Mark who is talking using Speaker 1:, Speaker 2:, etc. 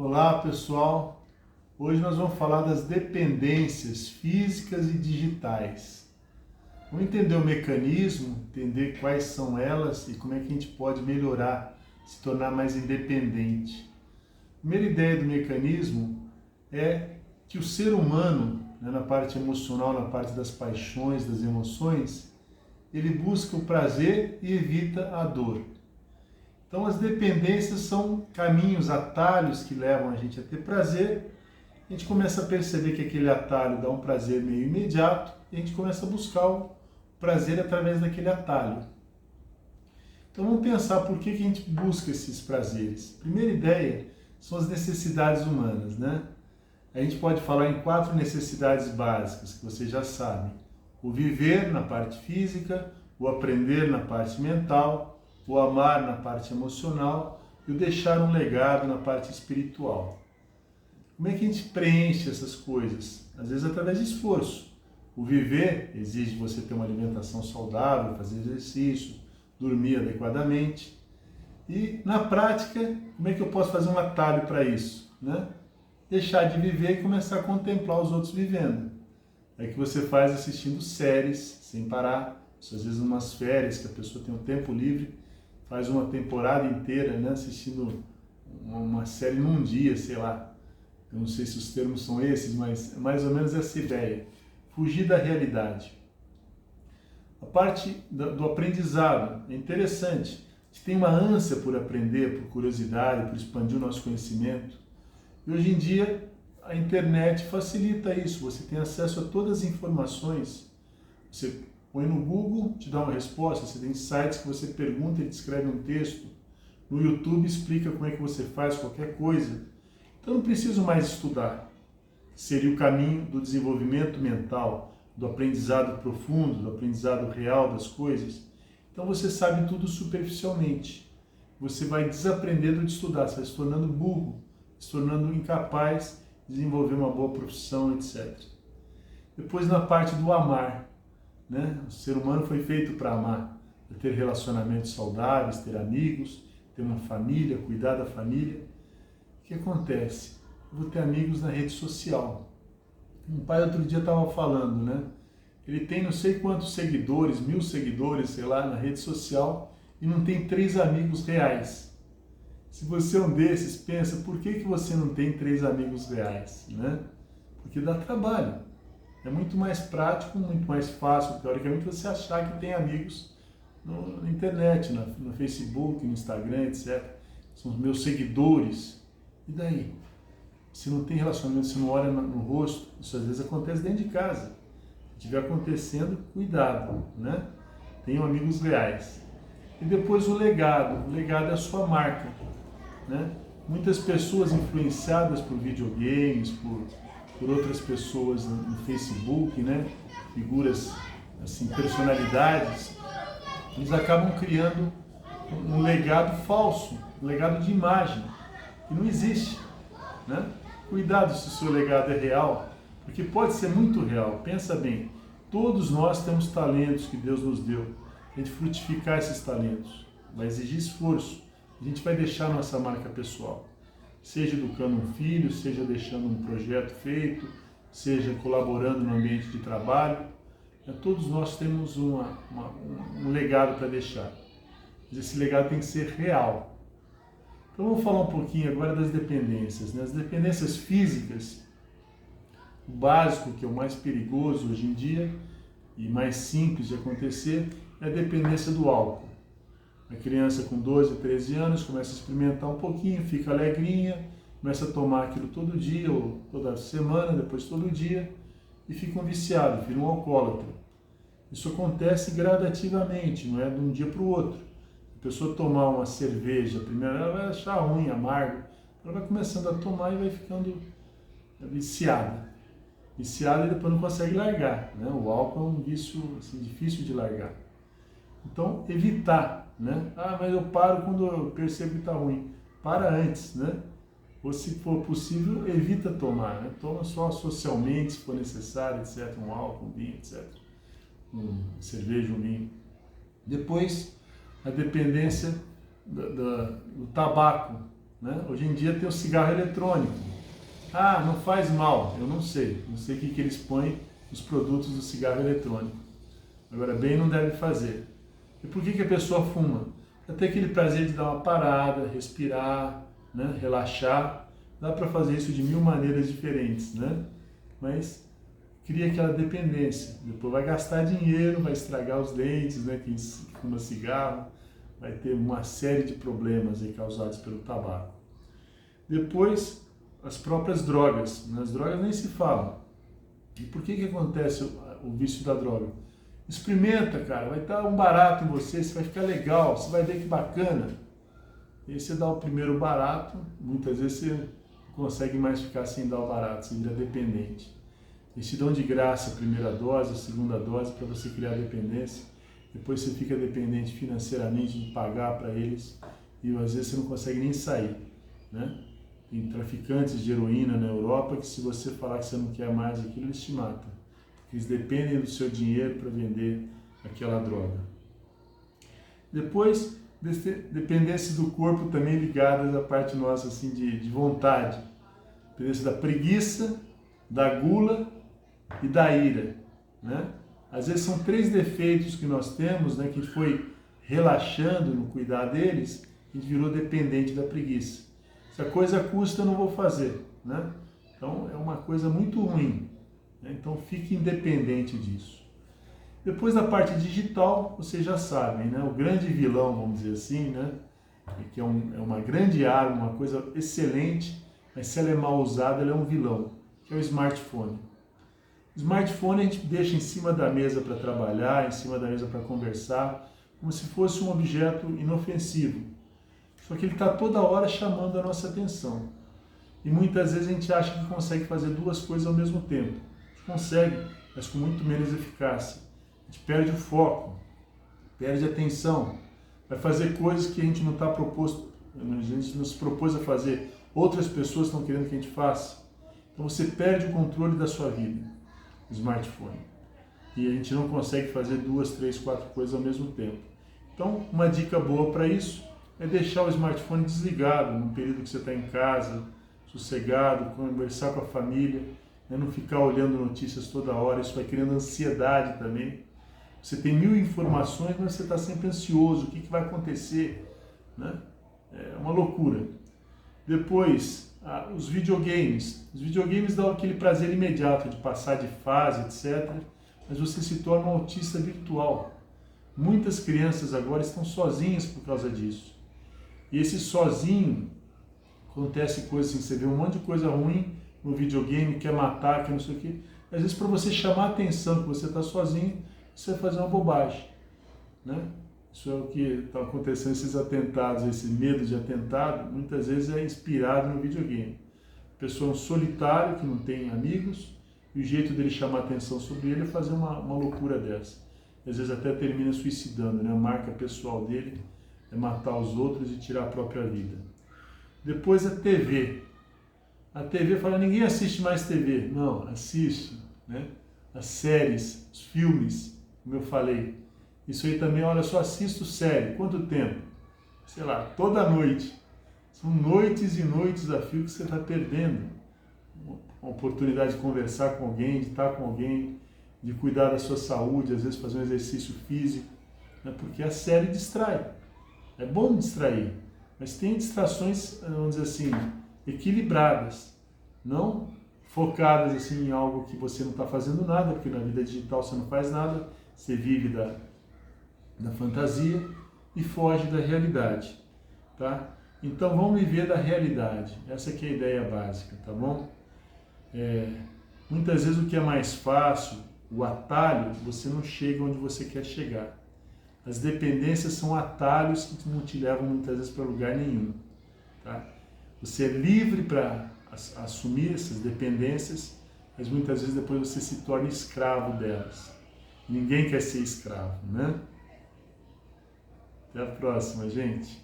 Speaker 1: Olá pessoal, hoje nós vamos falar das dependências físicas e digitais. Vamos entender o mecanismo, entender quais são elas e como é que a gente pode melhorar, se tornar mais independente. A primeira ideia do mecanismo é que o ser humano, na parte emocional, na parte das paixões, das emoções, ele busca o prazer e evita a dor. Então as dependências são caminhos, atalhos que levam a gente a ter prazer. A gente começa a perceber que aquele atalho dá um prazer meio imediato e a gente começa a buscar o prazer através daquele atalho. Então vamos pensar por que a gente busca esses prazeres. Primeira ideia são as necessidades humanas, né? A gente pode falar em 4 necessidades básicas que vocês já sabem. O viver na parte física, o aprender na parte mental, o amar na parte emocional e o deixar um legado na parte espiritual. Como é que a gente preenche essas coisas? Às vezes através de esforço. O viver exige você ter uma alimentação saudável, fazer exercício, dormir adequadamente. E na prática, como é que eu posso fazer um atalho para isso? Deixar de viver e começar a contemplar os outros vivendo. É que você faz assistindo séries sem parar, às vezes umas férias que a pessoa tem um tempo livre, faz uma temporada inteira, assistindo uma série num dia, sei lá. Eu não sei se os termos são esses, mas mais ou menos essa ideia. Fugir da realidade. A parte do aprendizado é interessante. A gente tem uma ânsia por aprender, por curiosidade, por expandir o nosso conhecimento. E hoje em dia a internet facilita isso. Você tem acesso a todas as informações. Você põe no Google, te dá uma resposta. Você tem sites que você pergunta e ele escreve um texto. No YouTube explica como é que você faz qualquer coisa. Então não preciso mais estudar. Seria o caminho do desenvolvimento mental, do aprendizado profundo, do aprendizado real das coisas. Então você sabe tudo superficialmente. Você vai desaprendendo de estudar, você vai se tornando burro, se tornando incapaz de desenvolver uma boa profissão, etc. Depois na parte do amar. O ser humano foi feito para amar, para ter relacionamentos saudáveis, ter amigos, ter uma família, cuidar da família. O que acontece? Eu vou ter amigos na rede social. Um pai outro dia estava falando, ele tem não sei quantos seguidores, 1000 seguidores, sei lá, na rede social e não tem 3 amigos reais. Se você é um desses, pensa, por que você não tem 3 amigos reais? Porque dá trabalho. É muito mais prático, muito mais fácil, teoricamente, você achar que tem amigos na internet, no Facebook, no Instagram, etc. São os meus seguidores. E daí? Se não tem relacionamento, se não olha no rosto, isso às vezes acontece dentro de casa. Se estiver acontecendo, cuidado, Tenham amigos reais. E depois o legado. O legado é a sua marca, Muitas pessoas influenciadas por videogames, por outras pessoas no Facebook, figuras, assim, personalidades, eles acabam criando um legado falso, um legado de imagem, que não existe. Cuidado se o seu legado é real, porque pode ser muito real. Pensa bem, todos nós temos talentos que Deus nos deu. A gente frutificar esses talentos vai exigir esforço. A gente vai deixar nossa marca pessoal. Seja educando um filho, seja deixando um projeto feito, seja colaborando no ambiente de trabalho. Todos nós temos um legado para deixar. Mas esse legado tem que ser real. Então vamos falar um pouquinho agora das dependências. As dependências físicas, o básico, que é o mais perigoso hoje em dia e mais simples de acontecer, é a dependência do álcool. A criança com 12, 13 anos começa a experimentar um pouquinho, fica alegrinha, começa a tomar aquilo todo dia, ou toda semana, depois todo dia, e fica um viciado, vira um alcoólatra. Isso acontece gradativamente, não é de um dia para o outro. A pessoa tomar uma cerveja, primeiro ela vai achar ruim, amargo, ela vai começando a tomar e vai ficando viciada. Viciada e depois não consegue largar. O álcool é um vício assim, difícil de largar. Então, evitar. Mas eu paro quando eu percebo que está ruim. Para antes, Ou se for possível, evita tomar. Toma só socialmente, se for necessário, etc. Um álcool, um vinho, etc. Cerveja, um vinho. Depois, a dependência do tabaco. né? Hoje em dia tem o cigarro eletrônico. Ah, não faz mal, eu não sei. Não sei o que eles põem nos produtos do cigarro eletrônico. Agora, bem não deve fazer. E por que a pessoa fuma? Para ter aquele prazer de dar uma parada, respirar, né? Relaxar. Dá para fazer isso de mil maneiras diferentes, né? Mas cria aquela dependência. Depois vai gastar dinheiro, vai estragar os dentes, né? Quem fuma cigarro vai ter uma série de problemas aí causados pelo tabaco. Depois, as próprias drogas. As drogas nem se falam. E por que acontece o vício da droga? Experimenta, cara, vai estar um barato em você, você vai ficar legal, você vai ver que bacana. E aí você dá o primeiro barato, muitas vezes você não consegue mais ficar sem dar o barato, você vira dependente. Eles te dão de graça a primeira dose, a segunda dose para você criar dependência. Depois você fica dependente financeiramente de pagar para eles e às vezes você não consegue nem sair, né? Tem traficantes de heroína na Europa que se você falar que você não quer mais aquilo, eles te matam. Eles dependem do seu dinheiro para vender aquela droga. Depois, dependências do corpo também ligadas à parte nossa assim, de vontade. Dependência da preguiça, da gula e da ira, né? Às vezes são 3 defeitos que nós temos, né, que a gente foi relaxando no cuidar deles, a gente virou dependente da preguiça. Se a coisa custa, eu não vou fazer, né? Então é uma coisa muito ruim, né? Então fique independente disso. Depois da parte digital, vocês já sabem, né? O grande vilão, vamos dizer assim, né? Que é uma grande arma, uma coisa excelente, mas se ela é mal usada, ela é um vilão, que é o smartphone. O smartphone a gente deixa em cima da mesa para trabalhar, em cima da mesa para conversar, como se fosse um objeto inofensivo. Só que ele está toda hora chamando a nossa atenção. E muitas vezes a gente acha que consegue fazer 2 coisas ao mesmo tempo. A gente consegue, mas com muito menos eficácia. A gente perde o foco, perde a atenção, vai fazer coisas que a gente não está proposto, a gente não se propôs a fazer. Outras pessoas estão querendo que a gente faça. Então você perde o controle da sua vida, o smartphone. E a gente não consegue fazer 2, 3, 4 coisas ao mesmo tempo. Então, uma dica boa para isso é deixar o smartphone desligado no período que você está em casa, sossegado, conversar com a família, né? Não ficar olhando notícias toda hora, isso vai criando ansiedade também. Você tem 1000 informações, mas você está sempre ansioso, o que vai acontecer, né? É uma loucura. Depois, os videogames. Os videogames dão aquele prazer imediato de passar de fase, etc. Mas você se torna um autista virtual. Muitas crianças agora estão sozinhas por causa disso. E esse sozinho, acontece coisas assim, você vê um monte de coisa ruim no videogame, quer matar, quer não sei o quê. Às vezes para você chamar a atenção que você está sozinho, você vai fazer uma bobagem, né? Isso é o que está acontecendo, esses atentados, esse medo de atentado, muitas vezes é inspirado no videogame. A pessoa é um solitário que não tem amigos, e o jeito dele chamar a atenção sobre ele é fazer uma loucura dessa. Às vezes até termina suicidando, né? A marca pessoal dele é matar os outros e tirar a própria vida. Depois a TV. A TV fala, ninguém assiste mais TV. Não, assiste, né? As séries, os filmes, como eu falei. Isso aí também, olha, só assisto série. Quanto tempo? Sei lá, toda noite. São noites e noites a fio que você está perdendo. Uma oportunidade de conversar com alguém, de estar com alguém, de cuidar da sua saúde, às vezes fazer um exercício físico, né? Porque a série distrai. É bom distrair, mas tem distrações, vamos dizer assim, equilibradas, não focadas assim, em algo que você não está fazendo nada, porque na vida digital você não faz nada, você vive da fantasia e foge da realidade, tá? Então vamos viver da realidade, essa que é a ideia básica, tá bom? Muitas vezes o que é mais fácil, o atalho, você não chega onde você quer chegar. As dependências são atalhos que não te levam muitas vezes para lugar nenhum, tá? Você é livre para assumir essas dependências, mas muitas vezes depois você se torna escravo delas. Ninguém quer ser escravo, né? Até a próxima, gente.